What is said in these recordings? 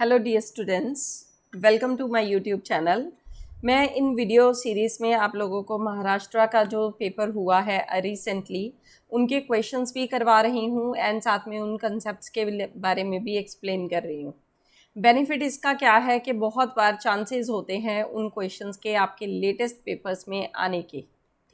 Hello dear students, welcome to my YouTube channel. मैं इन video series में आप लोगों को महाराष्ट्र का जो पेपर हुआ है रिसेंटली उनके क्वेश्चंस भी करवा रही हूँ एंड साथ में उन कंसेप्ट्स के बारे में भी एक्सप्लेन कर रही हूँ। बेनिफिट इसका क्या है कि बहुत बार चांसेस होते हैं उन क्वेश्चंस के आपके लेटेस्ट पेपर्स में आने के,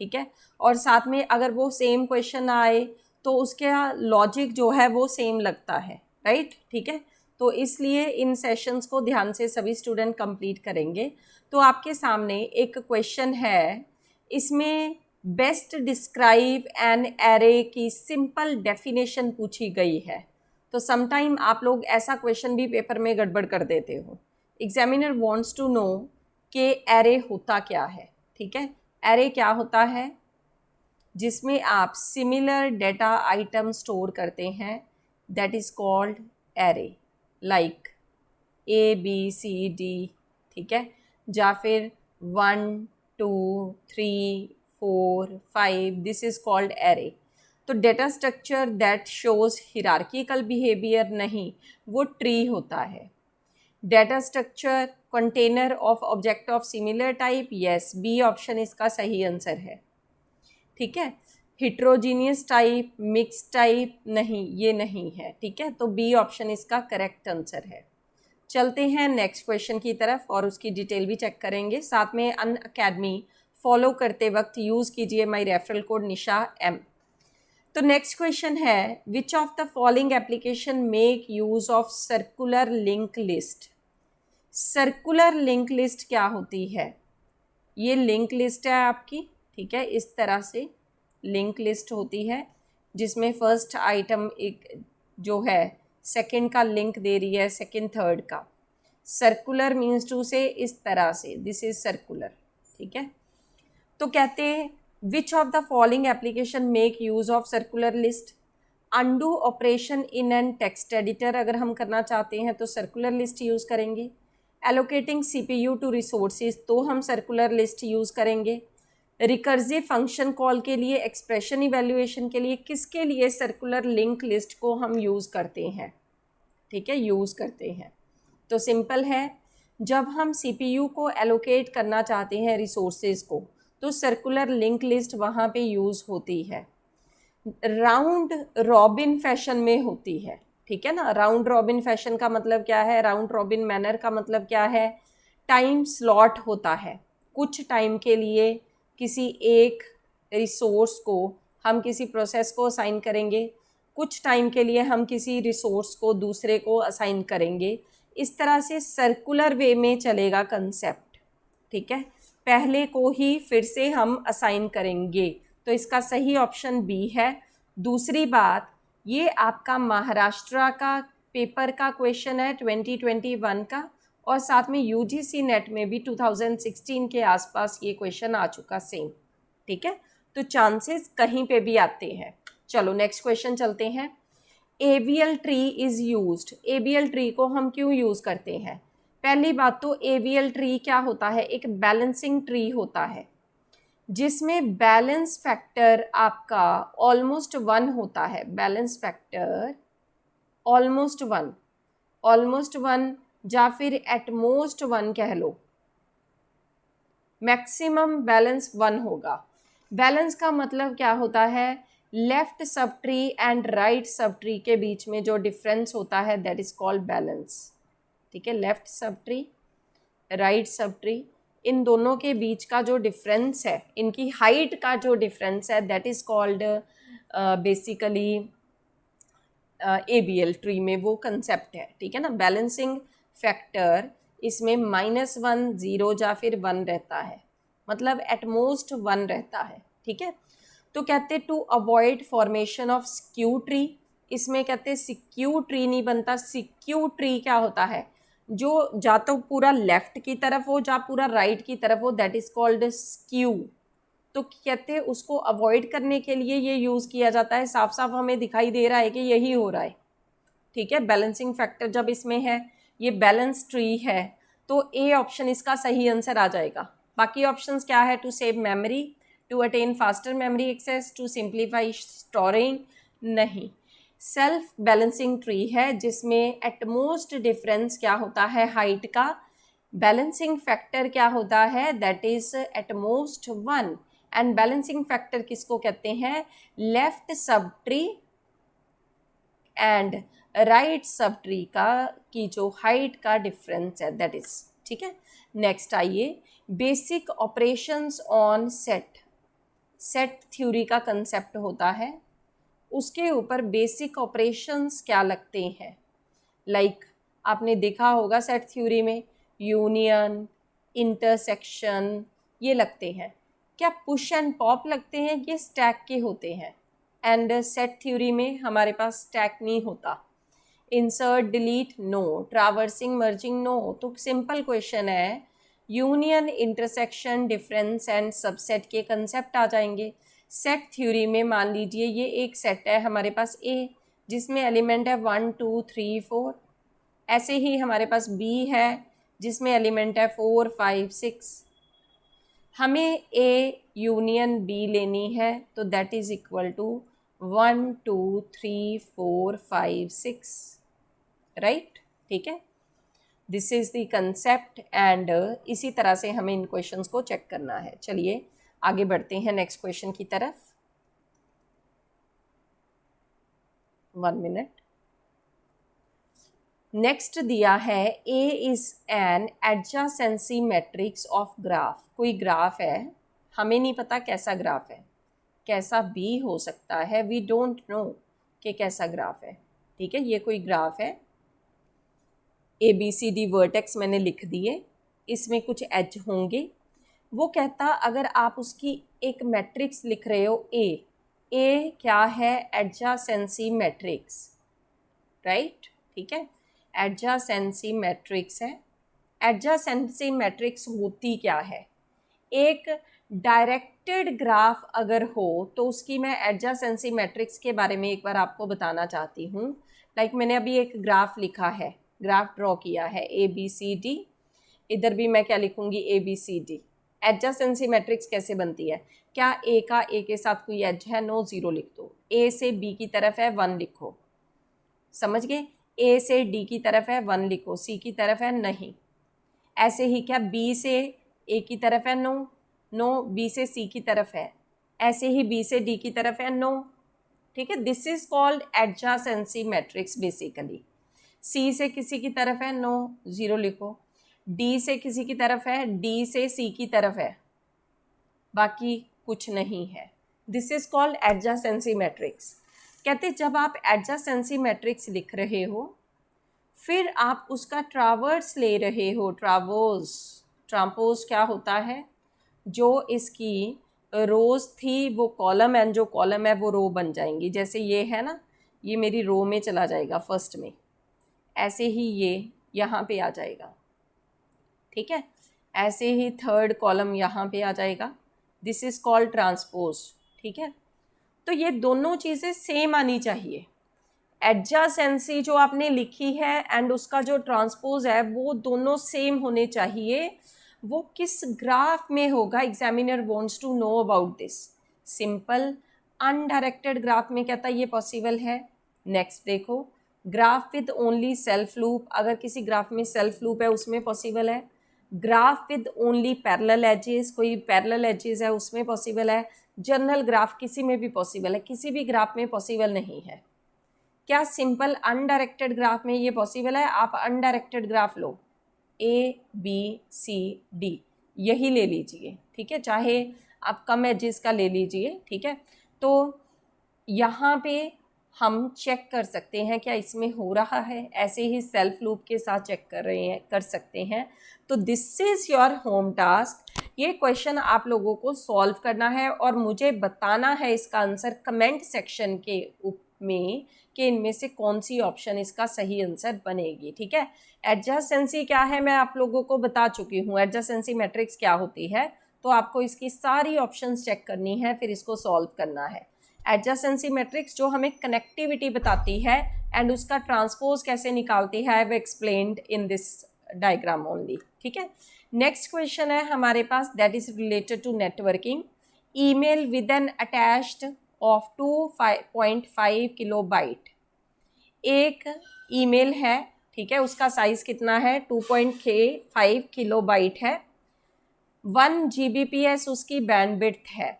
ठीक है। और साथ में अगर वो सेम क्वेश्चन आए तो उसका लॉजिक जो है वो सेम लगता है, राइट, ठीक है। तो इसलिए इन सेशंस को ध्यान से सभी स्टूडेंट कंप्लीट करेंगे। तो आपके सामने एक क्वेश्चन है, इसमें बेस्ट डिस्क्राइब एन एरे की सिंपल डेफिनेशन पूछी गई है। तो समटाइम आप लोग ऐसा क्वेश्चन भी पेपर में गड़बड़ कर देते हो। एग्जामिनर वांट्स टू नो कि एरे होता क्या है, ठीक है। एरे क्या होता है? जिसमें आप सिमिलर डेटा आइटम स्टोर करते हैं, that is called array. Like A B C D, ठीक है, या फिर 1 2 3 4 5, दिस इज कॉल्ड एरे। तो data structure that shows hierarchical behaviour नहीं, वो ट्री होता है। Data structure container of object of similar type, yes, B option इसका सही आंसर है, ठीक है। हिट्रोजीनियस टाइप, मिक्स टाइप, नहीं, ये नहीं है, ठीक है। तो बी ऑप्शन इसका करेक्ट आंसर है। चलते हैं नेक्स्ट क्वेश्चन की तरफ और उसकी डिटेल भी चेक करेंगे। साथ में अनअकैडमी फॉलो करते वक्त यूज़ कीजिए my referral code Nisha M. तो नेक्स्ट क्वेश्चन है, which of the following application make use of circular link list. Circular link list क्या होती है? ये लिंक लिस्ट है आपकी, ठीक है। इस तरह से लिंक लिस्ट होती है जिसमें फर्स्ट आइटम एक जो है सेकंड का लिंक दे रही है, सेकंड थर्ड का। सर्कुलर मीन्स टू से इस तरह से, दिस इज सर्कुलर, ठीक है। तो कहते हैं विच of the following application make use of circular list. Undo operation in an text editor अगर हम करना चाहते हैं तो सर्कुलर लिस्ट यूज़ करेंगे। एलोकेटिंग सीपीयू टू रिसोर्सेज तो हम सर्कुलर लिस्ट यूज़ करेंगे। रिकर्सिव फंक्शन कॉल के लिए, एक्सप्रेशन इवैल्यूएशन के लिए, किसके लिए सर्कुलर लिंक लिस्ट को हम यूज़ करते हैं, ठीक है, यूज़ करते हैं। तो सिंपल है, जब हम सीपीयू को एलोकेट करना चाहते हैं रिसोर्सेज को तो सर्कुलर लिंक लिस्ट वहाँ पे यूज़ होती है। राउंड रॉबिन फैशन में होती है, ठीक है ना। राउंड रॉबिन फैशन का मतलब क्या है? राउंड रॉबिन मैनर का मतलब क्या है? टाइम स्लॉट होता है, कुछ टाइम के लिए किसी एक रिसोर्स को हम किसी प्रोसेस को असाइन करेंगे, कुछ टाइम के लिए हम किसी रिसोर्स को दूसरे को असाइन करेंगे। इस तरह से सर्कुलर वे में चलेगा कंसेप्ट, ठीक है। पहले को ही फिर से हम असाइन करेंगे, तो इसका सही ऑप्शन बी है। दूसरी बात, ये आपका महाराष्ट्र का पेपर का क्वेश्चन है 2021 का, और साथ में यूजीसी नेट में भी 2016 के आसपास ये क्वेश्चन आ चुका सेम, ठीक है। तो चांसेस कहीं पे भी आते हैं। चलो नेक्स्ट क्वेश्चन चलते हैं। AVL tree is used. AVL tree को हम क्यों यूज़ करते हैं? पहली बात तो एवीएल ट्री क्या होता है? एक बैलेंसिंग ट्री होता है जिसमें बैलेंस फैक्टर आपका ऑलमोस्ट 1 होता है। बैलेंस फैक्टर ऑलमोस्ट 1 या फिर एटमोस्ट 1 कह लो, मैक्सिमम बैलेंस 1 होगा। बैलेंस का मतलब क्या होता है? Left sub tree and right sub tree के बीच में जो डिफरेंस होता है दैट इज कॉल्ड बैलेंस, ठीक है। Left sub tree, right sub tree, इन दोनों के बीच का जो डिफरेंस है, इनकी हाइट का जो डिफरेंस है that is called basically ABL tree में वो कंसेप्ट है, ठीक है ना। बैलेंसिंग फैक्टर इसमें -1 0 या फिर 1 रहता है, मतलब एटमोस्ट 1 रहता है, ठीक है। तो कहते to avoid formation of skew tree, इसमें कहते सिक्यू ट्री नहीं बनता। सिक्यू ट्री क्या होता है? जो जा तो पूरा लेफ्ट की तरफ हो या पूरा राइट की तरफ हो, दैट इज कॉल्ड स्क्यू। तो कहते हैं उसको अवॉइड करने के लिए ये यूज़ किया जाता है। साफ साफ हमें दिखाई दे रहा है कि यही हो रहा है, ठीक है। बैलेंसिंग फैक्टर जब इसमें है, ये बैलेंस ट्री है, तो ए ऑप्शन इसका सही आंसर आ जाएगा। बाकी ऑप्शंस क्या है? To save memory, to attain faster memory access, to simplify storing, नहीं। सेल्फ बैलेंसिंग ट्री है जिसमें एटमोस्ट डिफरेंस क्या होता है, हाइट का। बैलेंसिंग फैक्टर क्या होता है, that is at most 1। And balancing factor किसको कहते हैं, left sub tree and right sub tree का की जो हाइट का डिफरेंस है, दैट इज। ठीक है, नेक्स्ट आइए, basic operations on set. Set theory का कंसेप्ट होता है, उसके ऊपर बेसिक ऑपरेशंस क्या लगते हैं। लाइक आपने देखा होगा सेट थ्योरी में यूनियन, इंटरसेक्शन ये लगते हैं। क्या पुश एंड पॉप लगते हैं, ये स्टैक के होते हैं। एंड सेट थ्योरी में हमारे पास स्टैक नहीं होता। Insert, delete no, traversing, merging no. तो सिंपल क्वेश्चन है, union, intersection, difference and subset के कंसेप्ट आ जाएंगे। सेट थ्योरी में मान लीजिए ये एक सेट है हमारे पास ए, जिसमें एलिमेंट है 1 2 3 4। ऐसे ही हमारे पास बी है जिसमें एलिमेंट है 4 5 6। हमें ए यूनियन बी लेनी है तो that is equal to 1 2 3 4 5 6, right. ठीक है, this is the concept and इसी तरह से हमें इन क्वेश्चंस को चेक करना है। चलिए आगे बढ़ते हैं नेक्स्ट क्वेश्चन की तरफ। 1 मिनट। नेक्स्ट दिया है A is an adjacency matrix of graph. कोई ग्राफ है, हमें नहीं पता कैसा ग्राफ है, कैसा भी हो सकता है, वी डोंट नो कि कैसा ग्राफ है। ठीक है, ये कोई ग्राफ है, A B C D vertex मैंने लिख दिए, इसमें कुछ एज होंगे। वो कहता अगर आप उसकी एक मैट्रिक्स लिख रहे हो ए क्या है, एडजासेंसी मैट्रिक्स, राइट। ठीक है, एडजासेंसी मैट्रिक्स है। एडजासेंसी मैट्रिक्स होती क्या है, एक डायरेक्टेड ग्राफ अगर हो तो उसकी मैं एडजासेंसी मैट्रिक्स के बारे में एक बार आपको बताना चाहती हूँ। लाइक मैंने अभी एक ग्राफ लिखा है, ग्राफ ड्रॉ किया है ए बी सी डी, इधर भी मैं क्या लिखूँगी, A B C D. Adjacency matrix कैसे बनती है, क्या ए का ए के साथ कोई एज है, नो, 0 लिख दो। ए से बी की तरफ है 1 लिखो, समझ गए। ए से डी की तरफ है 1 लिखो, सी की तरफ है नहीं। ऐसे ही क्या बी से ए की तरफ है, नो, बी से सी की तरफ है। ऐसे ही बी से डी की तरफ है, नो। ठीक है, this is called adjacency matrix basically. C से किसी की तरफ है, नो, 0 लिखो। डी से किसी की तरफ है, डी से सी की तरफ है, बाकी कुछ नहीं है। This is called adjacency matrix. कहते जब आप एडजासेंसी मैट्रिक्स लिख रहे हो फिर आप उसका ट्रावर्स ले रहे हो, ट्रांपोज क्या होता है, जो इसकी रोज थी वो कॉलम एंड जो कॉलम है वो रो बन जाएंगी। जैसे ये है ना, ये मेरी रो में चला जाएगा फर्स्ट में, ऐसे ही ये यहाँ पे आ जाएगा। ठीक है, ऐसे ही थर्ड कॉलम यहाँ पे आ जाएगा। This is called transpose. ठीक है, तो ये दोनों चीज़ें सेम आनी चाहिए। एडजासेंसी जो आपने लिखी है एंड उसका जो ट्रांसपोज है वो दोनों सेम होने चाहिए। वो किस ग्राफ में होगा, examiner wants to know about this. Simple undirected graph में कहता है ये पॉसिबल है। नेक्स्ट देखो, graph with only self loop, अगर किसी ग्राफ में सेल्फ लूप है उसमें पॉसिबल है। Graph with only parallel edges, कोई पैरेलल एजेस है उसमें पॉसिबल है। जनरल ग्राफ किसी में भी पॉसिबल है, किसी भी ग्राफ में पॉसिबल नहीं है। क्या सिंपल अनडायरेक्टेड ग्राफ में ये पॉसिबल है? आप अनडायरेक्टेड ग्राफ लो, ए बी सी डी यही ले लीजिए। ठीक है, चाहे आप कम एजेस का ले लीजिए। ठीक है, तो यहाँ पे हम चेक कर सकते हैं क्या इसमें हो रहा है। ऐसे ही सेल्फ लूप के साथ चेक कर सकते हैं। तो this is your home task. ये क्वेश्चन आप लोगों को सॉल्व करना है और मुझे बताना है इसका आंसर कमेंट सेक्शन के में कि इनमें से कौन सी ऑप्शन इसका सही आंसर बनेगी। ठीक है, एडजासेंसी क्या है मैं आप लोगों को बता चुकी हूँ। एडजासेंसी मैट्रिक्स क्या होती है, तो आपको इसकी सारी ऑप्शंस चेक करनी है, फिर इसको सॉल्व करना है। एडजासेंसी मैट्रिक्स जो हमें कनेक्टिविटी बताती है एंड उसका ट्रांसपोज कैसे निकालती है, I have explained in this diagram only. ठीक है, नेक्स्ट क्वेश्चन है हमारे पास, that is related to networking. Email with an attached of 2.5 kilobyte एक ईमेल है, ठीक है, उसका साइज़ कितना है 2.5 किलोबाइट है, 1 Gbps उसकी बैंडविड्थ है।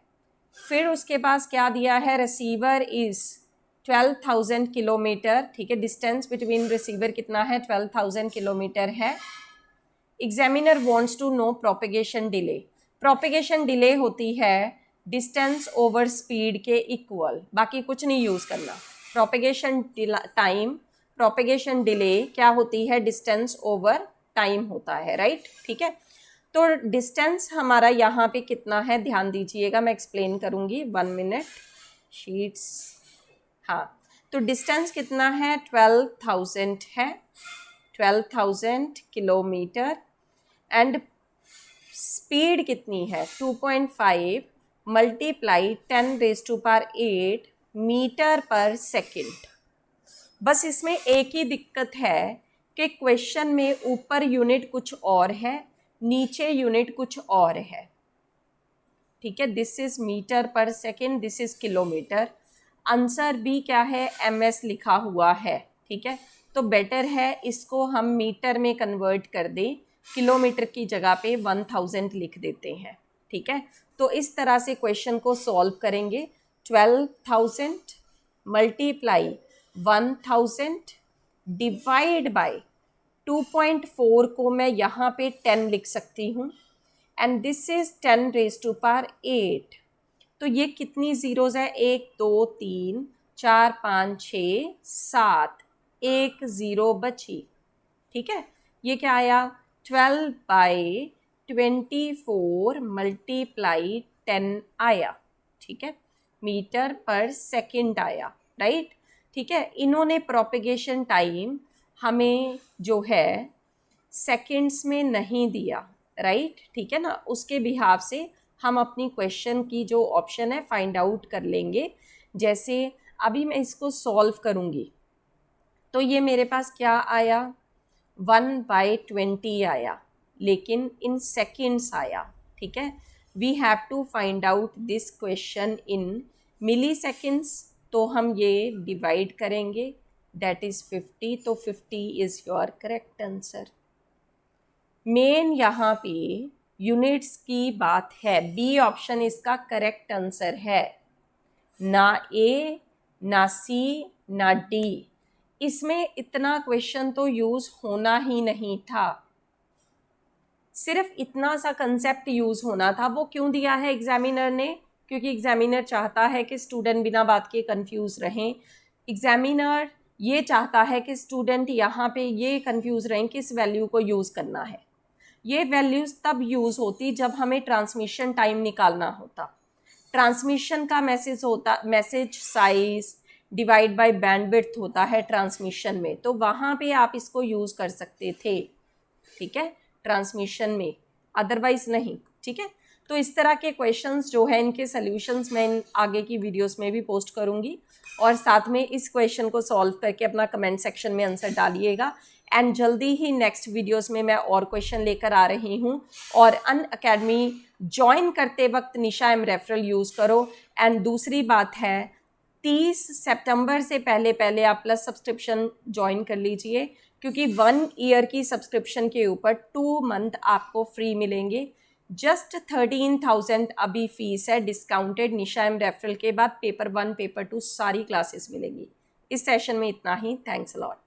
फिर उसके पास क्या दिया है, रिसीवर इज़ 12,000 किलोमीटर, ठीक है, डिस्टेंस बिटवीन रिसीवर कितना है 12,000 किलोमीटर है। Examiner wants to know propagation delay. Propagation delay होती है डिस्टेंस ओवर स्पीड के इक्वल, बाकी कुछ नहीं यूज़ करना। प्रोपेगेशन टाइम, प्रोपेगेशन डिले क्या होती है, डिस्टेंस ओवर टाइम होता है, राइट, ठीक है। तो डिस्टेंस हमारा यहाँ पे कितना है, ध्यान दीजिएगा, मैं एक्सप्लेन करूँगी, 1 मिनट शीट्स। हाँ, तो डिस्टेंस कितना है 12,000 है, 12,000 किलोमीटर, एंड स्पीड कितनी है 2.5 मल्टीप्लाई 10⁸ मीटर पर सेकंड। बस इसमें एक ही दिक्कत है कि क्वेश्चन में ऊपर यूनिट कुछ और है, नीचे यूनिट कुछ और है, ठीक है। दिस इज मीटर पर second, this is kilometre. Answer भी क्या है, MS लिखा हुआ है, ठीक है। तो बेटर है इसको हम मीटर में कन्वर्ट कर दें, किलोमीटर की जगह पे 1000 लिख देते हैं, ठीक है। तो इस तरह से क्वेश्चन को सॉल्व करेंगे। 12,000 मल्टीप्लाई 1000 डिवाइड बाय 2.4 को मैं यहाँ पे 10 लिख सकती हूँ, एंड दिस इज 10⁸ तो ये कितनी ज़ीरोज़ है, 1 2 3 4 5 6 7, 1 ज़ीरो बची, ठीक है। ये क्या आया 12/24 मल्टीप्लाई 10 आया, ठीक है, मीटर पर सेकंड आया, राइट, ठीक है। इन्होंने प्रोपेगेशन टाइम हमें जो है सेकंड्स में नहीं दिया, राइट, ठीक है ना। उसके बिहाफ से हम अपनी क्वेश्चन की जो ऑप्शन है फाइंड आउट कर लेंगे। जैसे अभी मैं इसको सॉल्व करूँगी तो ये मेरे पास क्या आया 1/20 आया, लेकिन इन सेकेंड्स आया, ठीक है। We have to find out this question in milliseconds, तो हम ये डिवाइड करेंगे, दैट इज़ 50, तो 50 is your correct answer. Main यहाँ पे यूनिट्स की बात है, बी ऑप्शन इसका करेक्ट आंसर है, ना ए ना सी ना डी। इसमें इतना क्वेश्चन तो यूज़ होना ही नहीं था, सिर्फ इतना सा कंसेप्ट यूज़ होना था। वो क्यों दिया है एग्जामिनर ने, क्योंकि एग्जामिनर चाहता है कि स्टूडेंट बिना बात के कंफ्यूज रहें। एग्जामिनर ये चाहता है कि स्टूडेंट यहाँ पे ये कंफ्यूज रहें किस वैल्यू को यूज़ करना है। ये वैल्यूज़ तब यूज़ होती जब हमें ट्रांसमिशन टाइम निकालना होता। ट्रांसमिशन का message size divide by bandwidth होता है ट्रांसमिशन में, तो वहाँ पे आप इसको यूज़ कर सकते थे, ठीक है, ट्रांसमिशन में, अदरवाइज नहीं, ठीक है। तो इस तरह के क्वेश्चंस जो है इनके सॉल्यूशंस मैं आगे की वीडियोस में भी पोस्ट करूँगी, और साथ में इस क्वेश्चन को सॉल्व करके अपना कमेंट सेक्शन में आंसर डालिएगा। एंड जल्दी ही नेक्स्ट वीडियोस में मैं और क्वेश्चन लेकर आ रही हूँ। और अनअकैडमी ज्वाइन करते वक्त निशा एम रेफरल यूज़ करो। एंड दूसरी बात है 30 सितंबर से पहले आप प्लस सब्सक्रिप्शन ज्वाइन कर लीजिए, क्योंकि 1 ईयर की सब्सक्रिप्शन के ऊपर 2 मंथ आपको फ्री मिलेंगे। जस्ट 13,000 अभी फीस है डिस्काउंटेड। निशा एम रेफरल के बाद पेपर 1 पेपर 2 सारी क्लासेस मिलेंगी। इस सेशन में इतना ही। Thanks a lot.